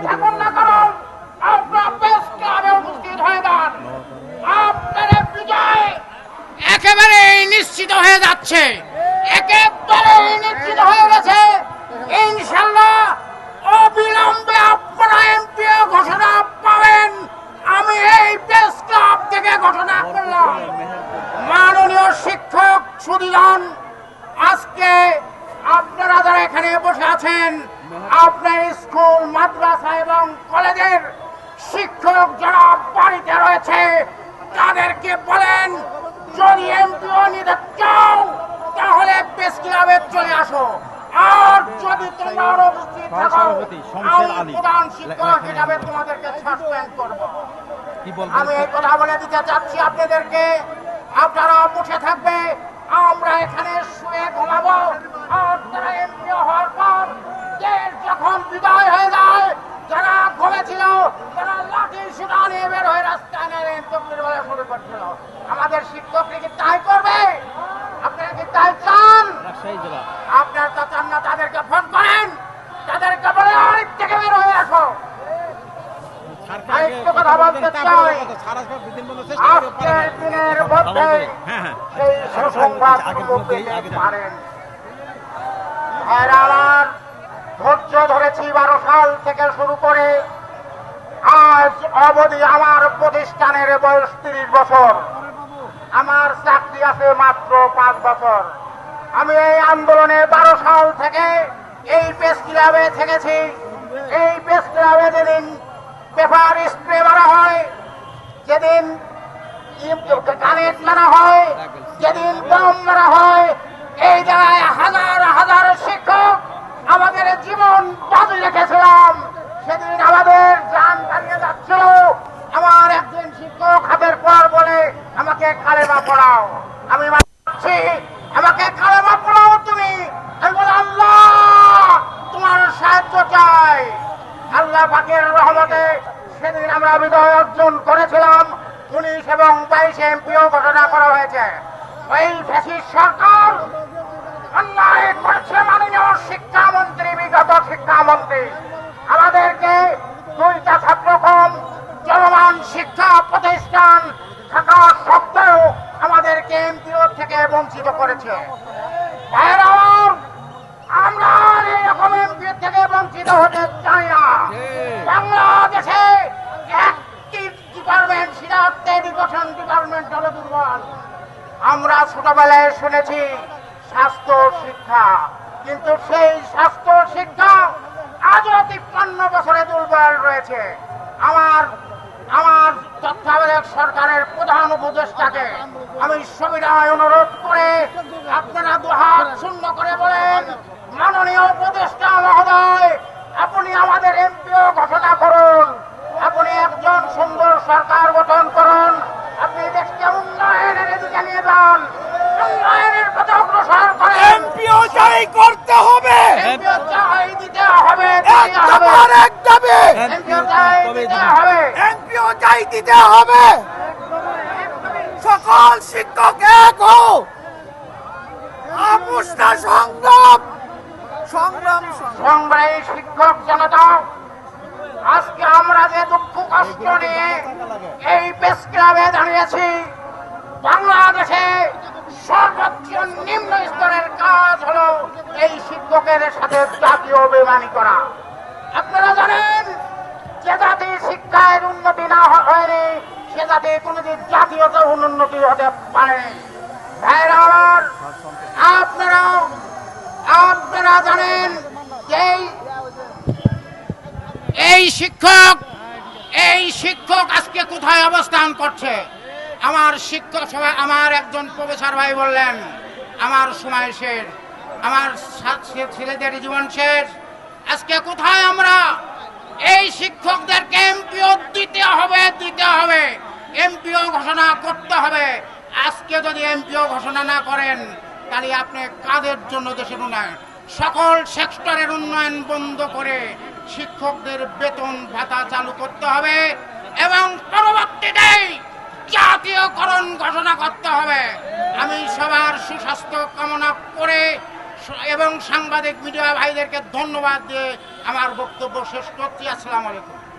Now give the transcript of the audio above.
থাকুন না কারণ আপনারা প্রেস ক্লাবে উপস্থিত হয়ে যান। আপনার বিজয় একেবারে নিশ্চিত হয়ে যাচ্ছে, একেবারে নিশ্চিত হয়ে গেছে। ইনশাআল্লাহ অবিলম্বে আপনারা এমপিও ঘোষণা পাবেন। আমি এই প্রেস ক্লাব থেকে ঘোষণা করলাম। মাননীয় শিক্ষক সুধীগণ, আজকে আপনারা যারা এখানে বসে আছেন, আপনার স্কুল, মাদ্রাসা এবং কলেজের শিক্ষক যারা বাড়িতে রয়েছে, তাদেরকে বলেন যদি এমপিও নিতে চাও তাহলে প্রেস ক্লাবে চলে আসো। আর যদি তোমরা অনুপস্থিত থাকো, আমি প্রধান শিক্ষক হিসাবে তোমাদেরকে সাসপেন্ড করব। আমি এই কথা বলে দিতে চাচ্ছি আপনাদেরকে, আপনারা বসে থাকবে, আমরা এখানে শুয়ে ঘুমাবো। আর তারা এমপিও হওয়ার পর দেশ যখন বিদায় হয়ে যায়, যারা ঘুমেছিল তারা লাঠি সুটা নিয়ে বের হয়ে রাস্তায় নেমে তকবীর বলা শুরু করছিল। আমাদের শিক্ষকরা কি তাই করবে? আপনারা কি তাই চান? আপনারা তো চান না। তাদেরকে ফোন করেন, তাদেরকে বলে অনেক থেকে বের হয়ে আসো। আরেকটু কথা বলতে চাই, আজকের দিনের মধ্যে সেই সুসংবাদ পারেন। আমার ধৈর্য ধরেছি 12 সাল থেকে শুরু করে আজ অবধি। আমার প্রতিষ্ঠানের বয়স 30 বছর, আমার চাকরি আছে মাত্র 5 বছর। আমি এই আন্দোলনে 12 সাল থেকে এই প্রেস ক্লাবে থেকেছি। এই প্রেস ক্লাবে যেদিন পেপার স্প্রে মারা হয়, যেদিন কানেট মারা হয়, যেদিন বম মারা হয়, এই জায়গায় হাজার হাজার শিক্ষক আমাদের জীবন বাজি রেখেছিলাম। সেদিন আমাদের জান হারিয়ে যাচ্ছিল। আমার একজন শিক্ষক হাতের পর বলে আমাকে কালেমা পড়াও। আমি বলছি আমাকে কালেমা পড়াও তুমি। আমি বলি আল্লাহ তোমার সাহায্য চাই। আল্লাহ পাকের রহমতে সেদিন আমরা বিজয় অর্জন করেছিলাম। 19 এবং 22 এমপিও ঘোষণা করা হয়েছে। ওই ফ্যাসিস্ট সরকার অন্যায় করেছে। মাননীয় শিক্ষামন্ত্রী, বিগত শিক্ষামন্ত্রী আমাদেরকে 2টা ছাত্র কম চলমান শিক্ষা প্রতিষ্ঠান থাকা সত্ত্বেও আমাদেরকে এমপিও থেকে বঞ্চিত করেছে। আমরা এরকম এমপিও থেকে বঞ্চিত হতে চাই না। বাংলাদেশে একটি ডিপার্টমেন্ট, সেটা এডুকেশন ডিপার্টমেন্ট হলো দুর্বল। আমরা ছোটবেলায় শুনেছি স্বাস্থ্য শিক্ষা, কিন্তু সেই স্বাস্থ্য শিক্ষা আজও 53 বছরে দুর্বল রয়েছে। আমার তত্ত্বাবধায়ক সরকারের প্রধান উপদেষ্টাকে আমি সবিনয় অনুরোধ করে আপনারা দুহাত শূন্য করে বলেন, মাননীয় উপদেষ্টা মহোদয়, আপনি আমাদের এমপিও ঘোষণা করুন। আপনি একজন সুন্দর সরকার গঠন করুন। আপনি দেশকে উন্নয়নের দিকে নিয়ে যান, উন্নয়নের পথে অগ্রসর করেন। এমপিও চাই করতে হবে, এমপিও চাই দিতে হবে, এমপিও চাই দিতে হবে, এমপিও চাই দিতে হবে। সকল শিক্ষক এক হও, আপোষটা সংগ্রাম সংগ্রাম সংগ্রামী শিক্ষক জনতা, আজকে আমরা যে দুঃখ কষ্ট নিয়ে এই প্রেস ক্লাবে দাঁড়িয়েছি, বাংলাদেশে সর্বোচ্চ নিম্ন স্তরের কাজ হলো এই শিক্ষকের সাথে জাতীয় বেইমানি করা। আপনারা জানেন যে জাতি শিক্ষায় উন্নতি না হয়নি, সে জাতি কোনোদিন জাতীয়তা উন্নতি হতে পারেনি। ভাইরা আমার, আপনারা জানেন যে এই শিক্ষক আজকে কোথায় অবস্থান করছে। আমার শিক্ষক সভায় আমার একজন প্রফেসর ভাই বললেন আমার সময় শেষ, আমার ছেলেদের জীবন শেষ। আজকে কোথায় আমরা? এই শিক্ষকদেরকে এমপিও দিতে হবে, এমপিও ঘোষণা করতে হবে। আজকে যদি এমপিও ঘোষণা না করেন তাহলে আপনি কাদের জন্য দেশের উন্নয়ন? সকল সেক্টরের উন্নয়ন বন্ধ করে শিক্ষকদের বেতন ভাতা চালু করতে হবে এবং পরবর্তীতে জাতীয়করণ ঘোষণা করতে হবে। আমি সবার সুস্বাস্থ্য কামনা করে এবং সাংবাদিক মিডিয়া ভাইদেরকে ধন্যবাদ দিয়ে আমার বক্তব্য শেষ করছি। আসসালামু আলাইকুম।